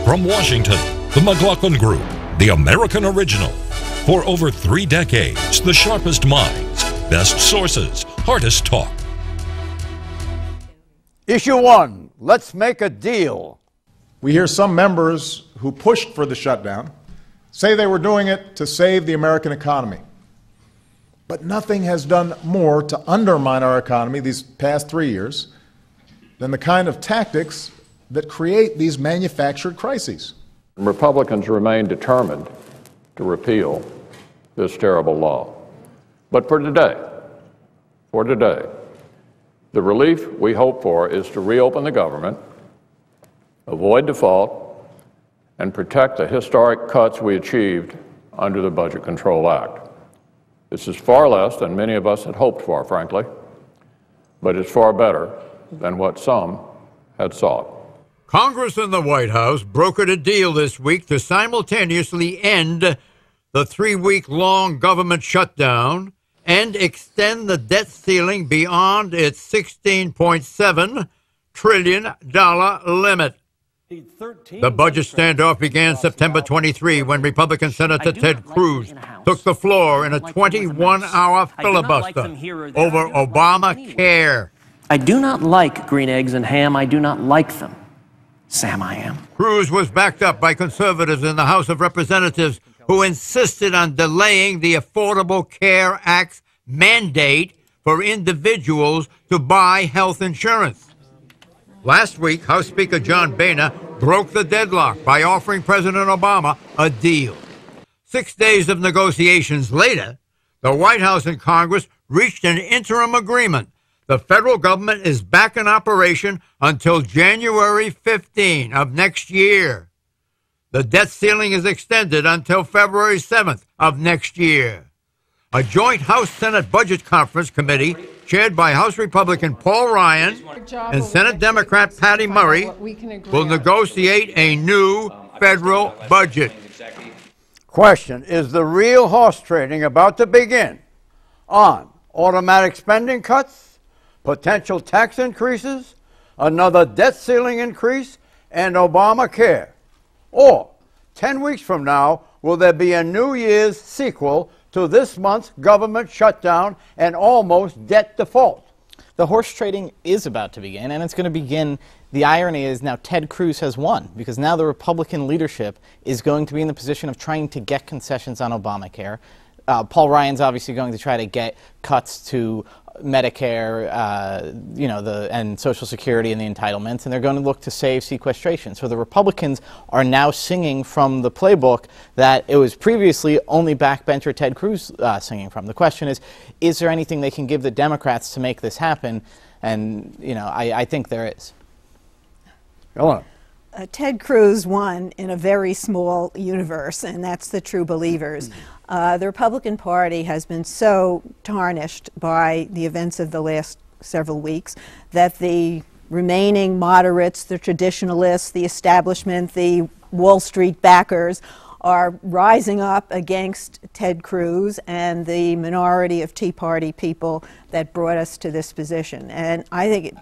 From Washington, the McLaughlin Group, the American original. For over 3 decades, the sharpest minds, best sources, hardest talk. Issue 1, let's make a deal. We hear some members who pushed for the shutdown say they were doing it to save the American economy. But nothing has done more to undermine our economy these past 3 years than the kind of tactics that create these manufactured crises. Republicans remain determined to repeal this terrible law. But for today, the relief we hope for is to reopen the government, avoid default, and protect the historic cuts we achieved under the Budget Control Act. This is far less than many of us had hoped for, frankly, but it's far better than what some had sought. Congress and the White House brokered a deal this week to simultaneously end the 3-week-long government shutdown and extend the debt ceiling beyond its $16.7 trillion limit. The budget standoff began September 23 when Republican Senator Ted Cruz took the floor in a 21-hour filibuster over Obamacare. I do not like green eggs and ham. I do not like them. Sam, I am. Cruz was backed up by conservatives in the House of Representatives who insisted on delaying the Affordable Care Act's mandate for individuals to buy health insurance. Last week, House Speaker John Boehner broke the deadlock by offering President Obama a deal. 6 days of negotiations later, the White House and Congress reached an interim agreement. The federal government is back in operation until January 15 of next year. The debt ceiling is extended until February 7th of next year. A joint House-Senate Budget Conference Committee chaired by House Republican Paul Ryan and Senate Democrat Patty Murray will negotiate a new federal budget. Question, is the real horse trading about to begin on automatic spending cuts, potential tax increases, another debt ceiling increase, and Obamacare? Or, 10 weeks from now, will there be a New Year's sequel to this month's government shutdown and almost debt default? The horse trading is about to begin, and it's going to begin. The irony is now Ted Cruz has won, because now the Republican leadership is going to be in the position of trying to get concessions on Obamacare. Paul Ryan's obviously going to try to get cuts to Medicare, and Social Security and the entitlements, and they're going to look to save sequestration. So the Republicans are now singing from the playbook that it was previously only backbencher Ted Cruz singing from. The question is there anything they can give the Democrats to make this happen? And, I think there is. Ellen. Ted Cruz won in a very small universe, and that's the true believers. The Republican Party has been so tarnished by the events of the last several weeks that the remaining moderates, the traditionalists, the establishment, the Wall Street backers are rising up against Ted Cruz and the minority of Tea Party people that brought us to this position. And I think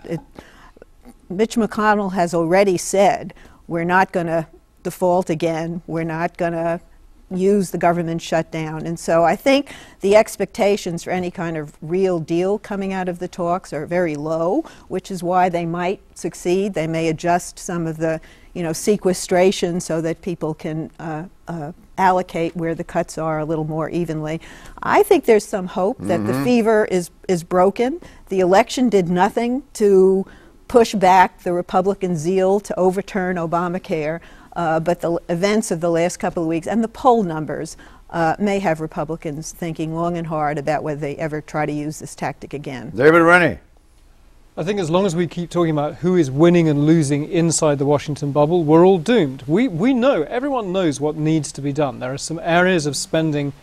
Mitch McConnell has already said we're not going to default again, we're not going to use the government shutdown. And so I think the expectations for any kind of real deal coming out of the talks are very low, which is why they might succeed. They may adjust some of the sequestration so that people can allocate where the cuts are a little more evenly. I think there's some hope that the fever is broken. The election did nothing to push back the Republican zeal to overturn Obamacare. But the events of the last couple of weeks and the poll numbers may have Republicans thinking long and hard about whether they ever try to use this tactic again. David Rennie. I think as long as we keep talking about who is winning and losing inside the Washington bubble, we're all doomed. We know, everyone knows what needs to be done. There are some areas of spending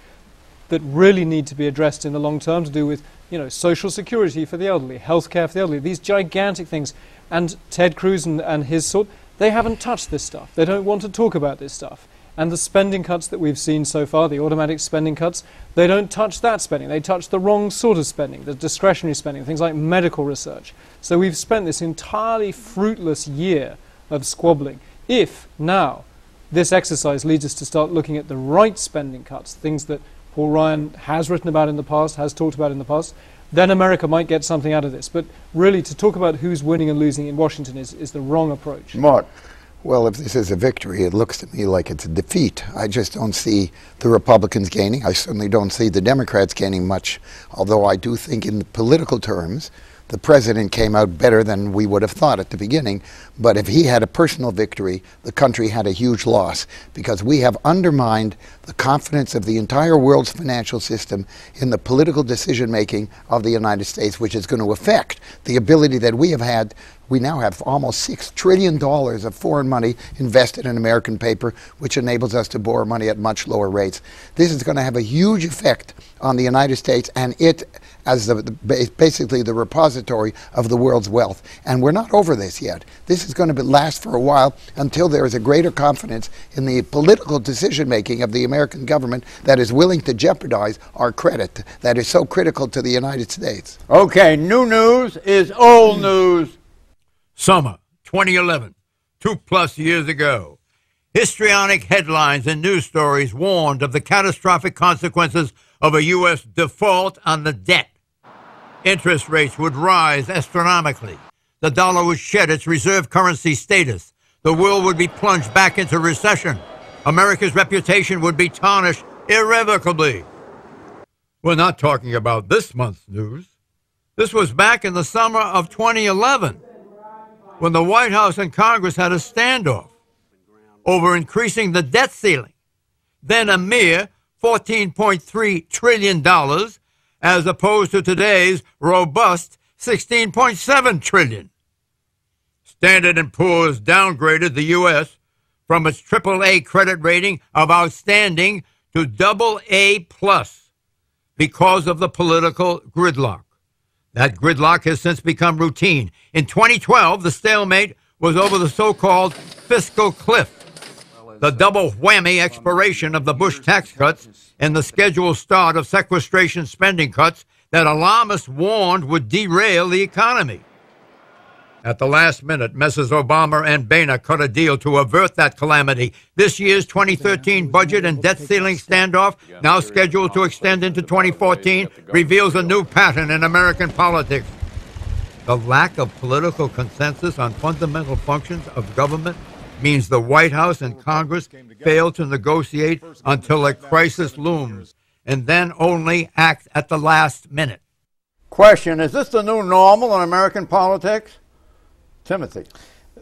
that really need to be addressed in the long term to do with, Social Security for the elderly, healthcare for the elderly, these gigantic things. And Ted Cruz and his sort, they haven't touched this stuff. They don't want to talk about this stuff. And the spending cuts that we've seen so far, the automatic spending cuts, they don't touch that spending. They touch the wrong sort of spending, the discretionary spending, things like medical research. So we've spent this entirely fruitless year of squabbling. If now this exercise leads us to start looking at the right spending cuts, things that Paul Ryan has written about in the past, has talked about in the past, then America might get something out of this. But really, to talk about who's winning and losing in Washington is the wrong approach. Mark. Well, if this is a victory, it looks to me like it's a defeat. I just don't see the Republicans gaining. I certainly don't see the Democrats gaining much, although I do think in the political terms, the president came out better than we would have thought at the beginning. But if he had a personal victory, the country had a huge loss, because we have undermined the confidence of the entire world's financial system in the political decision-making of the United States, which is going to affect the ability that we have had. We now have almost $6 trillion of foreign money invested in American paper, which enables us to borrow money at much lower rates. This is going to have a huge effect on the United States and it as basically the repository of the world's wealth. And we're not over this yet. This is going to last for a while until there is a greater confidence in the political decision-making of the American government that is willing to jeopardize our credit that is so critical to the United States. Okay, new news is old news. Summer 2011, 2+ years ago. Histrionic headlines and news stories warned of the catastrophic consequences of a U.S. default on the debt. Interest rates would rise astronomically. The dollar would shed its reserve currency status. The world would be plunged back into recession. America's reputation would be tarnished irrevocably. We're not talking about this month's news. This was back in the summer of 2011. When the White House and Congress had a standoff over increasing the debt ceiling, then a mere $14.3 trillion, as opposed to today's robust $16.7 trillion. Standard & Poor's downgraded the U.S. from its AAA credit rating of outstanding to AA+ because of the political gridlock. That gridlock has since become routine. In 2012, the stalemate was over the so-called fiscal cliff, the double whammy expiration of the Bush tax cuts and the scheduled start of sequestration spending cuts that alarmists warned would derail the economy. At the last minute, Messrs. Obama and Boehner cut a deal to avert that calamity. This year's 2013 budget and debt ceiling standoff, now scheduled to extend into 2014, reveals a new pattern in American politics. The lack of political consensus on fundamental functions of government means the White House and Congress fail to negotiate until a crisis looms, and then only act at the last minute. Question, is this the new normal in American politics? Timothy.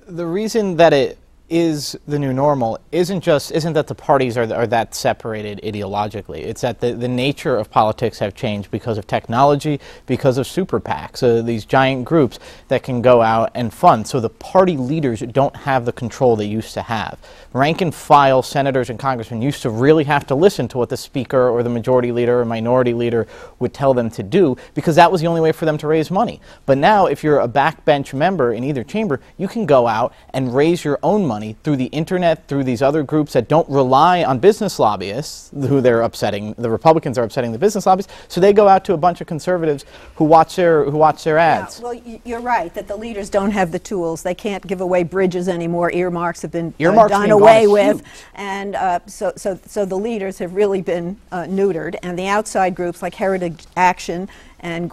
The reason that it is the new normal isn't that the parties are that separated ideologically. It's that the nature of politics have changed because of technology, because of super PACs, these giant groups that can go out and fund. So the party leaders don't have the control they used to have. Rank and file senators and congressmen used to really have to listen to what the speaker or the majority leader or minority leader would tell them to do, because that was the only way for them to raise money. But now, if you're a backbench member in either chamber, you can go out and raise your own money through the internet, through these other groups that don't rely on business lobbyists, who they're upsetting. The Republicans are upsetting the business lobbyists, so they go out to a bunch of conservatives who watch their ads. Yeah, well, you're right that the leaders don't have the tools. They can't give away bridges anymore. Earmarks have been done away with, and so the leaders have really been neutered. And the outside groups like Heritage Action and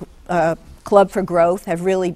Club for Growth have really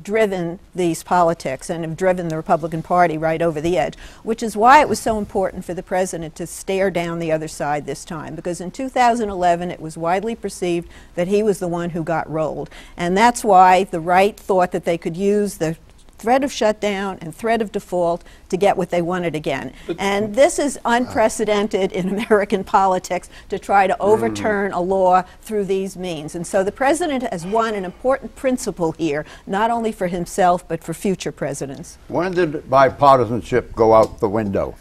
driven these politics and have driven the Republican Party right over the edge, which is why it was so important for the president to stare down the other side this time, because in 2011 it was widely perceived that he was the one who got rolled. And that's why the right thought that they could use the threat of shutdown and threat of default to get what they wanted again. And this is unprecedented in American politics, to try to overturn a law through these means. And so the president has won an important principle here, not only for himself, but for future presidents. When did bipartisanship go out the window?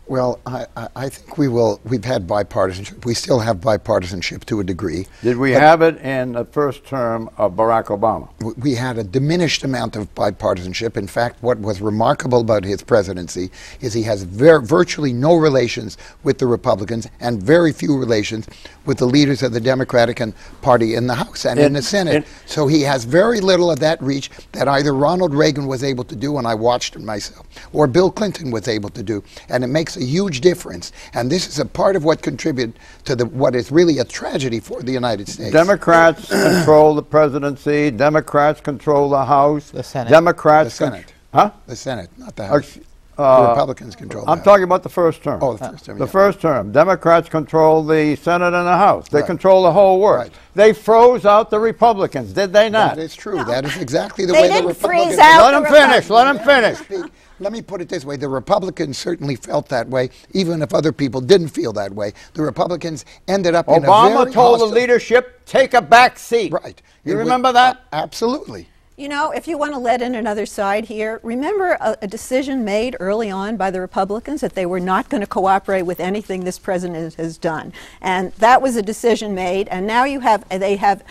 Well, I think we've had bipartisanship. We still have bipartisanship to a degree. Did we have it in the first term of Barack Obama? We had a diminished amount of bipartisanship. In fact, what was remarkable about his presidency is he has virtually no relations with the Republicans and very few relations with the leaders of the Democratic Party in the House and in the Senate. So he has very little of that reach that either Ronald Reagan was able to do, and I watched it myself, or Bill Clinton was able to do. And it makes a a huge difference. And this is a part of what contributed to what is really a tragedy for the United States. Democrats control the presidency. Democrats control the House. The Senate. Democrats. The Senate. Huh? The Senate, not the House. The Republicans control I'm that. talking about the first term. Oh, the first term. The first term. Democrats control the Senate and the House. They Right. control the whole world. Right. They froze out the Republicans, did they not? That is true. No. That is exactly the They way the didn't Republicans... freeze out Let him finish. Let him finish. Let me put it this way. The Republicans certainly felt that way, even if other people didn't feel that way. The Republicans ended up in a very Obama told the hostile... leadership, take a back seat. Right. You remember that? Absolutely. You know, if you want to let in another side here, remember a decision made early on by the Republicans that they were not going to cooperate with anything this president has done. And that was a decision made, and now they have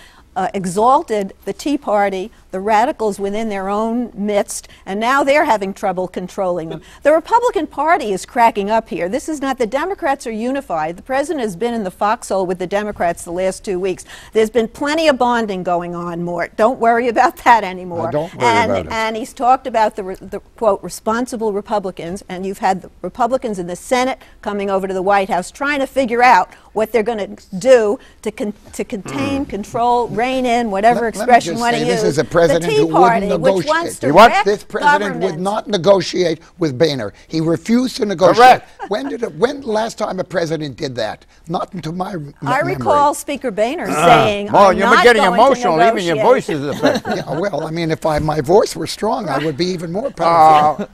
exalted the Tea Party, the radicals within their own midst, and now they're having trouble controlling them. The Republican Party is cracking up here. This is not, the Democrats are unified. The president has been in the foxhole with the Democrats the last 2 weeks. There's been plenty of bonding going on, Mort. Don't worry about that anymore. Don't worry about it. And he's talked about the quote, responsible Republicans, and you've had the Republicans in the Senate coming over to the White House trying to figure out what they're going to do to contain, control, rein in, whatever expression you want to use. This is a president who wouldn't negotiate. This president would not negotiate with Boehner. He refused to negotiate. Correct. When last time a president did that? Not into my memory. I recall Speaker Boehner saying, I'm you're not getting going emotional. to Even your voice is affected. Yeah, well, I mean, if my voice were strong, I would be even more powerful.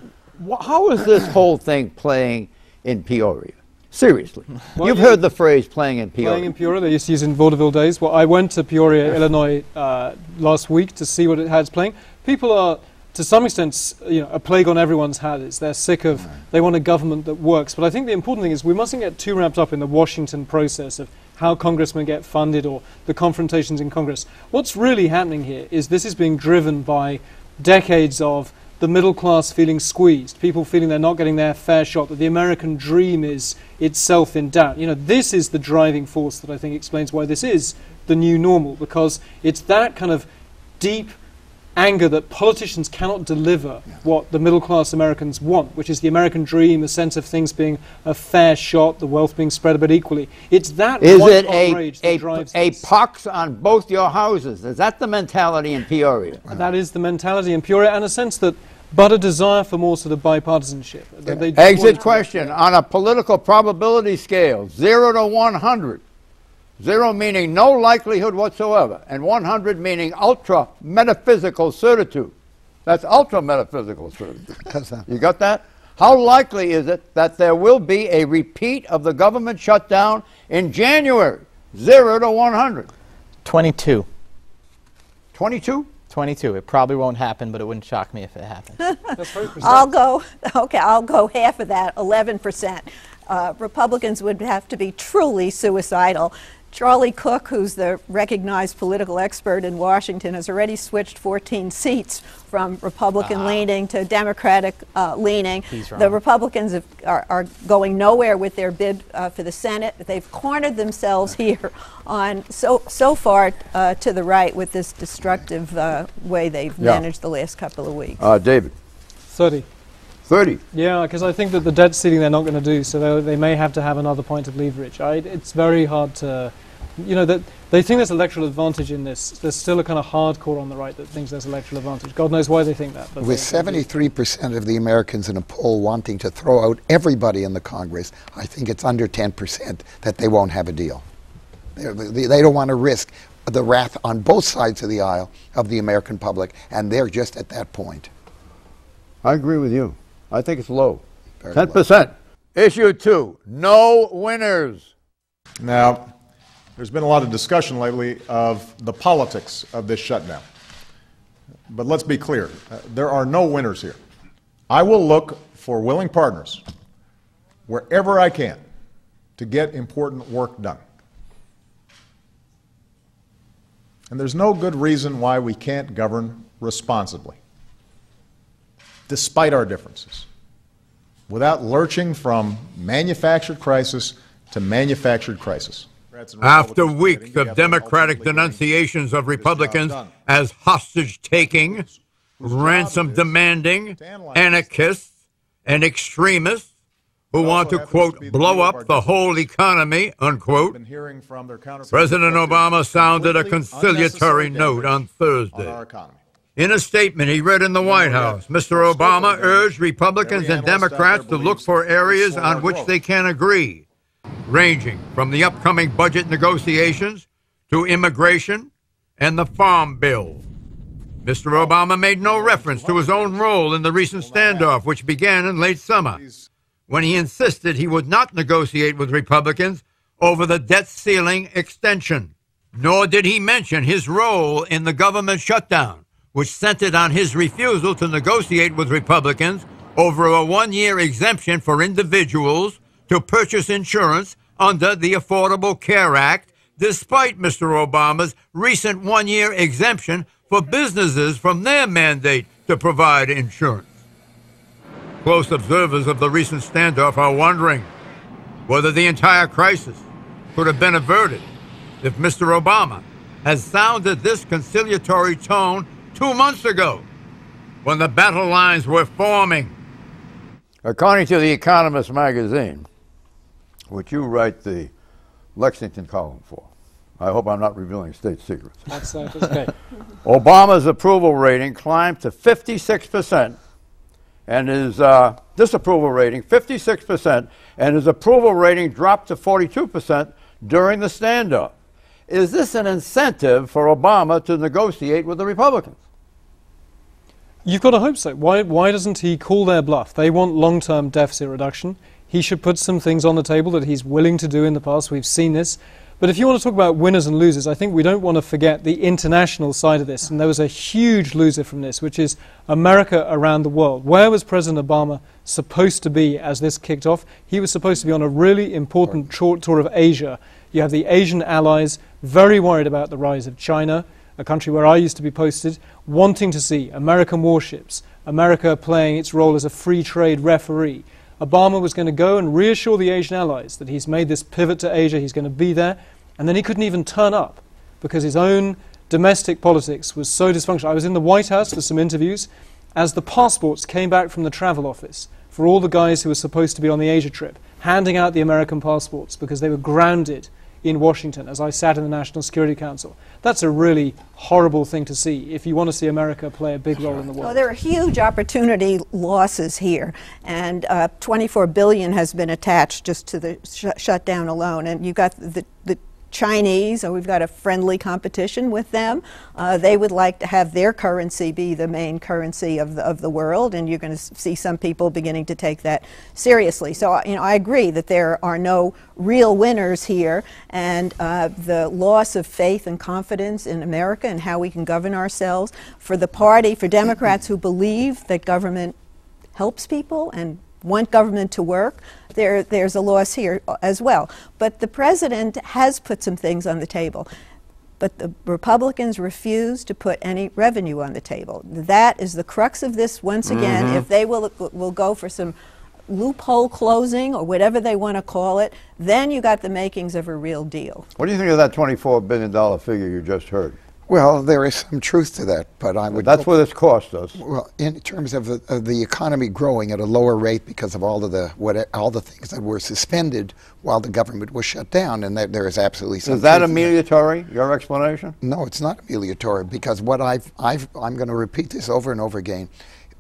How is this whole thing playing in Peoria? Seriously. Well, You've heard the phrase playing in Peoria. Playing in Peoria, they used to use it in vaudeville days. Well, I went to Peoria, Illinois last week to see what it has playing. People are, to some extent, a plague on everyone's habits. They're sick of, they want a government that works. But I think the important thing is we mustn't get too wrapped up in the Washington process of how congressmen get funded or the confrontations in Congress. What's really happening here is this is being driven by decades of the middle class feeling squeezed, people feeling they're not getting their fair shot, that the American dream is itself in doubt. This is the driving force that I think explains why this is the new normal, because it's that kind of deep anger that politicians cannot deliver what the middle class Americans want, which is the American dream, a sense of things being a fair shot, the wealth being spread a bit equally. It's that white rage that drives a this. pox on both your houses? Is that the mentality in Peoria? That is the mentality in Peoria, and a sense that, but a desire for more sort of bipartisanship. Exit question. On a political probability scale, 0 to 100, 0 meaning no likelihood whatsoever, and 100 meaning ultra metaphysical certitude. That's ultra metaphysical certitude. You got that? How likely is it that there will be a repeat of the government shutdown in January? 0 to 100. 22. 22? 22. It probably won't happen, but it wouldn't shock me if it happened. I'll go half of that, 11%. Republicans would have to be truly suicidal. Charlie Cook, who's the recognized political expert in Washington, has already switched 14 seats from Republican leaning to Democratic leaning. The Republicans are going nowhere with their bid for the Senate. They've cornered themselves here on so far to the right with this destructive way they've managed the last couple of weeks. David. 30. 30. Yeah, because I think that the debt ceiling they're not going to do, so they may have to have another point of leverage. It's very hard to, that they think there's electoral advantage in this. There's still a kind of hardcore on the right that thinks there's electoral advantage. God knows why they think that. But with 73% of the Americans in a poll wanting to throw out everybody in the Congress, I think it's under 10% that they won't have a deal. They don't want to risk the wrath on both sides of the aisle of the American public, and they're just at that point. I agree with you. I think it's low. 10%. Issue 2, no winners. Now, there's been a lot of discussion lately of the politics of this shutdown. But let's be clear, there are no winners here. I will look for willing partners wherever I can to get important work done. And there's no good reason why we can't govern responsibly, despite our differences, without lurching from manufactured crisis to manufactured crisis. After weeks of Democratic denunciations of Republicans as hostage-taking, ransom-demanding, anarchists, and extremists, who want to, quote, blow up the whole economy, unquote, President Obama sounded a conciliatory note on Thursday. In a statement he read in the White House, Mr. Obama urged Republicans and Democrats to look for areas on which they can agree, ranging from the upcoming budget negotiations to immigration and the Farm Bill. Mr. Obama made no reference to his own role in the recent standoff, which began in late summer, when he insisted he would not negotiate with Republicans over the debt ceiling extension. Nor did he mention his role in the government shutdown, which centered on his refusal to negotiate with Republicans over a one-year exemption for individuals to purchase insurance under the Affordable Care Act, despite Mr. Obama's recent one-year exemption for businesses from their mandate to provide insurance. Close observers of the recent standoff are wondering whether the entire crisis could have been averted if Mr. Obama had sounded this conciliatory tone 2 months ago, when the battle lines were forming. According to The Economist magazine, which you write the Lexington column for, I hope I'm not revealing state secrets. That's okay. Obama's approval rating climbed to 56%, and his disapproval rating 56%, and his approval rating dropped to 42% during the standoff. Is this an incentive for Obama to negotiate with the Republicans? You've got to hope so. Why doesn't he call their bluff? They want long-term deficit reduction. He should put some things on the table that he's willing to do in the past. We've seen this. But if you want to talk about winners and losers, I think we don't want to forget the international side of this. And there was a huge loser from this, which is America around the world. Where was President Obama supposed to be as this kicked off? He was supposed to be on a really important tour of Asia. You have the Asian allies very worried about the rise of China, a country where I used to be posted, wanting to see American warships, America playing its role as a free trade referee. Obama was going to go and reassure the Asian allies that he's made this pivot to Asia, he's going to be there, and then he couldn't even turn up because his own domestic politics was so dysfunctional. I was in the White House for some interviews as the passports came back from the travel office for all the guys who were supposed to be on the Asia trip, handing out the American passports because they were grounded in Washington as I sat in the National Security Council. That's a really horrible thing to see if you want to see America play a big role in the world. Well, there are huge opportunity losses here, and $24 billion has been attached just to the shutdown alone. And you've got the Chinese, or we've got a friendly competition with them. They would like to have their currency be the main currency of the world, and you're going to see some people beginning to take that seriously. So, I agree that there are no real winners here, and the loss of faith and confidence in America and how we can govern ourselves for the party, for Democrats who believe that government helps people and want government to work, there's a loss here as well. But the president has put some things on the table. But the Republicans refuse to put any revenue on the table. That is the crux of this once again. If they will go for some loophole closing or whatever they want to call it, then you got the makings of a real deal. What do you think of that $24 billion figure you just heard? Well, there is some truth to that, but I would... That's what this cost us. Well, in terms of the economy growing at a lower rate because of all the things that were suspended while the government was shut down, and there is absolutely some... Is that amelioratory, your explanation? No, it's not amelioratory, because what I'm going to repeat this over and over again.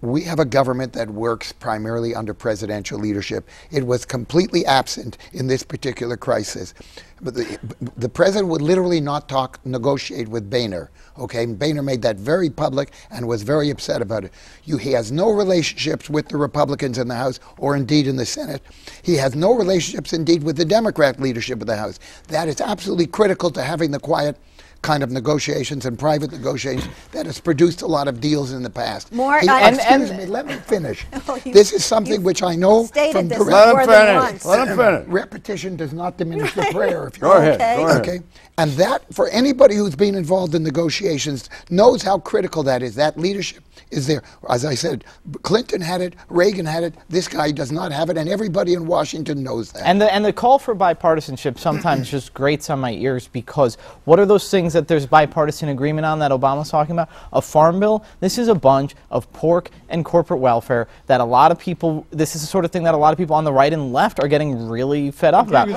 We have a government that works primarily under presidential leadership. It was completely absent in this particular crisis. But the president would literally not negotiate with Boehner. Okay, Boehner made that very public and was very upset about it. He has no relationships with the Republicans in the House or indeed in the Senate. He has no relationships indeed with the Democrat leadership of the House. That is absolutely critical to having the quiet kind of negotiations and private negotiations that has produced a lot of deals in the past. Excuse me, let me finish. This is something which I know from direct... Let him finish. Repetition does not diminish the prayer. If Go ahead. Okay. And that, for anybody who's been involved in negotiations, knows how critical that is. That leadership is there. As I said, Clinton had it, Reagan had it, this guy does not have it, and everybody in Washington knows that. And the call for bipartisanship sometimes just grates on my ears, because what are those things things that there's bipartisan agreement on that Obama's talking about, a farm bill, this is a bunch of pork and corporate welfare that a lot of people, this is the sort of thing that a lot of people on the right and left are getting really fed up about.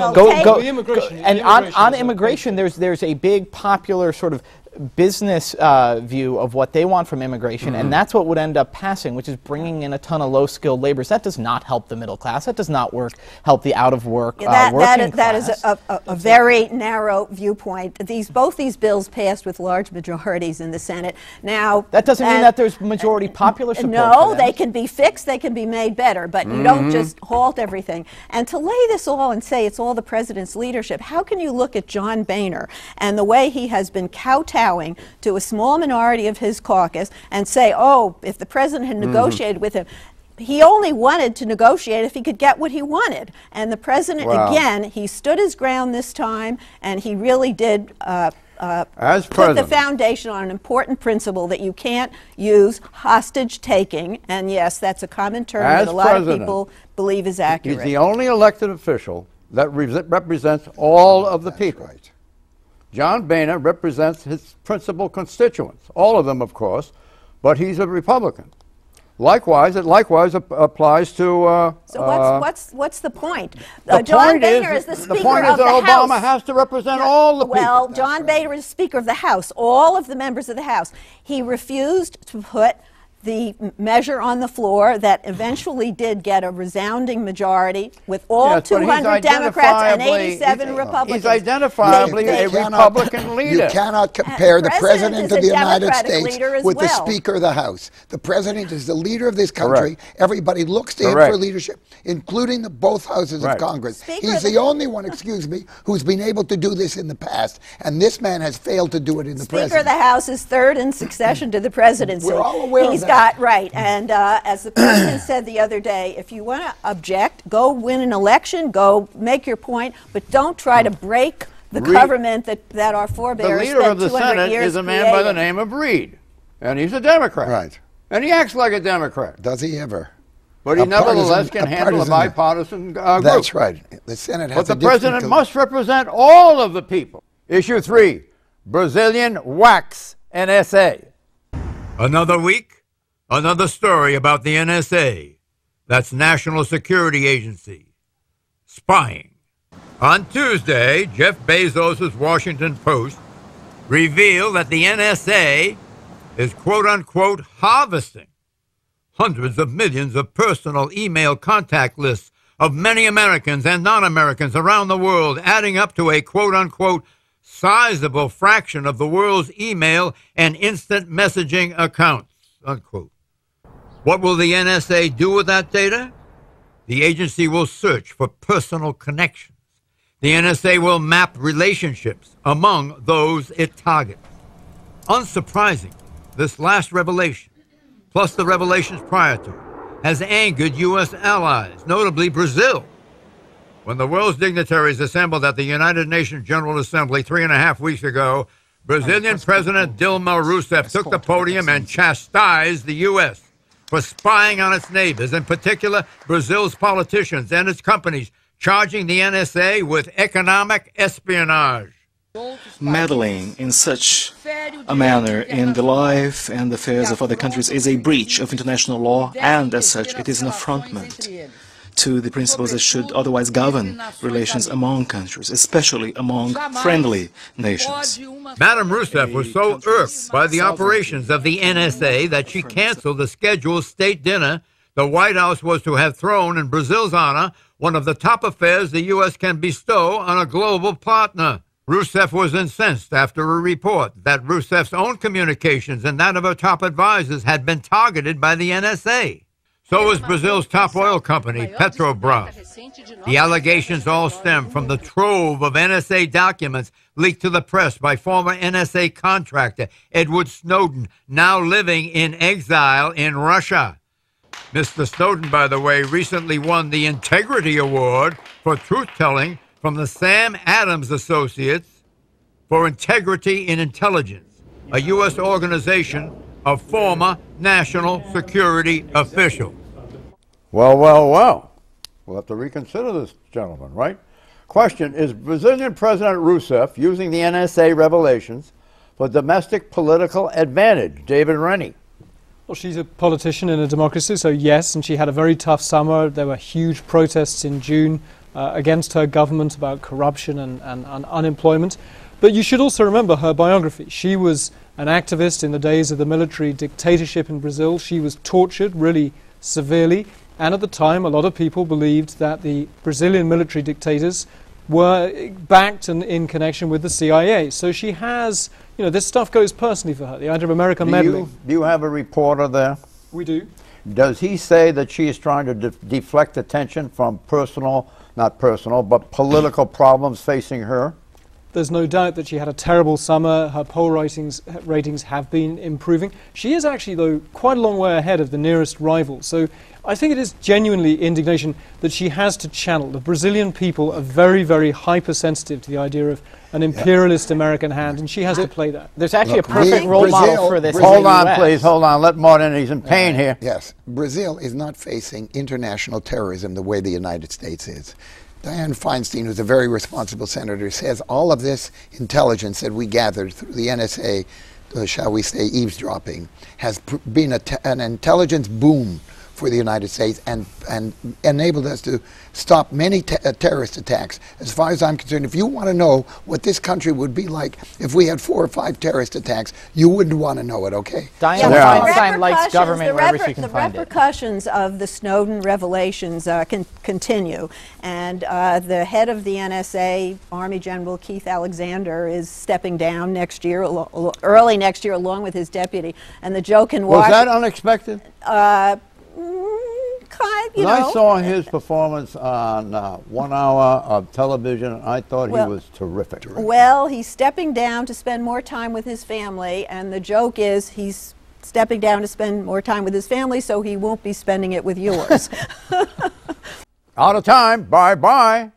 On immigration, there's a big popular sort of business view of what they want from immigration, and that's what would end up passing, which is bringing in a ton of low-skilled laborers. That does not help the middle class. That does not help the out-of-work working class. That is a very narrow viewpoint. Both these bills passed with large majorities in the Senate. Now, that doesn't mean that there's majority popular support. No, they can be fixed. They can be made better, but you don't just halt everything. And to lay this all and say it's all the president's leadership, how can you look at John Boehner and the way he has been kowtowing to a small minority of his caucus and say, oh, if the president had negotiated with him, he only wanted to negotiate if he could get what he wanted. And the president, again, he stood his ground this time, and he really did put the foundation on an important principle that you can't use hostage taking. And yes, that's a common term that a lot of people believe is accurate. He's the only elected official that represents all of the people. Right. John Boehner represents his principal constituents, all of them, of course, but he's a Republican. Likewise, it applies to. So what's the point? John Boehner is the Speaker of the House. The point is that Obama has to represent all the people. Well, John Boehner is Speaker of the House, all of the members of the House. He refused to put the measure on the floor that eventually did get a resounding majority with all 200 Democrats and 87 Republicans. He's identifiably a Republican leader. You cannot compare the President of the United States with the Speaker of the House. The President is the leader of this country. Correct. Everybody looks to him for leadership, including both houses of Congress. He's the only one, excuse me, who's been able to do this in the past, and this man has failed to do it in the present. Speaker of the House is third in succession to the presidency. We're all aware of that. Right, and as the president said the other day, if you want to object, go win an election, go make your point, but don't try to break the government that our forebears spent 200 years The leader of the Senate is a man by the name of Reid, and he's a Democrat. Right. And he acts like a Democrat. Does he ever? But he nevertheless can handle a bipartisan group. That's right. The Senate has But the president must represent all of the people. Issue 3, Brazilian wax NSA. Another week. Another story about the NSA, that's National Security Agency, spying. On Tuesday, Jeff Bezos' Washington Post revealed that the NSA is quote-unquote harvesting hundreds of millions of personal email contact lists of many Americans and non-Americans around the world, adding up to a quote-unquote sizable fraction of the world's email and instant messaging accounts, unquote. What will the NSA do with that data? The agency will search for personal connections. The NSA will map relationships among those it targets. Unsurprisingly, this last revelation, plus the revelations prior to it, has angered U.S. allies, notably Brazil. When the world's dignitaries assembled at the United Nations General Assembly 3.5 weeks ago, Brazilian President Dilma Rousseff took the podium and chastised the U.S. for spying on its neighbors, in particular Brazil's politicians and its companies, charging the NSA with economic espionage. Meddling in such a manner in the life and affairs of other countries is a breach of international law, and as such it is an affrontment to the principles that should otherwise govern relations among countries, especially among friendly nations. Madame Rousseff was so irked by the operations of the NSA that she canceled the scheduled state dinner the White House was to have thrown in Brazil's honor, one of the top affairs the U.S. can bestow on a global partner. Rousseff was incensed after a report that Rousseff's own communications and that of her top advisors had been targeted by the NSA. So was Brazil's top oil company, Petrobras. The allegations all stem from the trove of NSA documents leaked to the press by former NSA contractor Edward Snowden, now living in exile in Russia. Mr. Snowden, by the way, recently won the Integrity Award for truth-telling from the Sam Adams Associates for Integrity in Intelligence, a U.S. organization of former national security officials. Well, well, well. We'll have to reconsider this, gentlemen, right? Question, is Brazilian President Rousseff using the NSA revelations for domestic political advantage? David Rennie. Well, she's a politician in a democracy, so yes, and she had a very tough summer. There were huge protests in June against her government about corruption and unemployment. But you should also remember her biography. She was an activist in the days of the military dictatorship in Brazil. She was tortured really severely, and at the time a lot of people believed that the Brazilian military dictators were backed and in connection with the CIA. So she has, you know, this stuff goes personally for her, the idea of America meddling. Do you have a reporter there? We do. Does he say that she is trying to deflect attention from not personal, but political problems facing her? There's no doubt that she had a terrible summer. Her poll ratings have been improving. She is actually, though, quite a long way ahead of the nearest rival. So I think it is genuinely indignation that she has to channel. The Brazilian people are very, very hypersensitive to the idea of an imperialist American hand, and she has to play that. There's actually a perfect role model for this. Hold on, please. Hold on. Let Martin, he's in pain here. Yes. Brazil is not facing international terrorism the way the United States is. Dianne Feinstein, who's a very responsible senator, says all of this intelligence that we gathered through the NSA, shall we say eavesdropping, has been an intelligence boom for the United States and enabled us to stop many terrorist attacks. As far as I'm concerned, if you want to know what this country would be like if we had 4 or 5 terrorist attacks, you wouldn't want to know it, okay? Dianne Feinstein likes government wherever she can find it. The repercussions of the Snowden revelations can continue. And the head of the NSA, Army General Keith Alexander, is stepping down next year, early next year, along with his deputy. And the joke in Washington... Was that unexpected? I saw his performance on 1 hour of television, and I thought he was terrific. Well, he's stepping down to spend more time with his family, and the joke is he's stepping down to spend more time with his family, so he won't be spending it with yours. Out of time. Bye-bye.